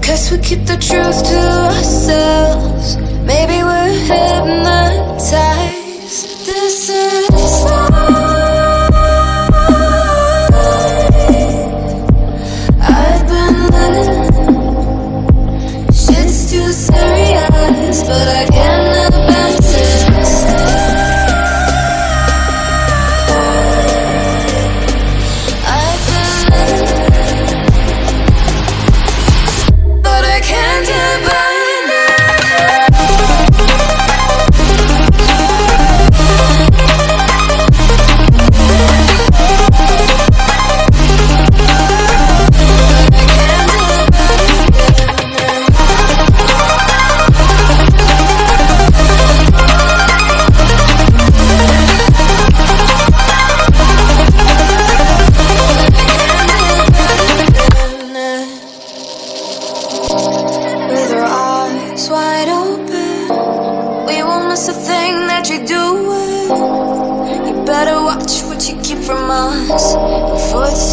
Guess we keep the truth to ourselves. Maybe we're hypnotized. This is life. I've been letting shit's too serious, but I can't advance it. I've been letting, but I can't get by. With our eyes wide open, we won't miss a thing that you're doing. You better watch what you keep from us before it's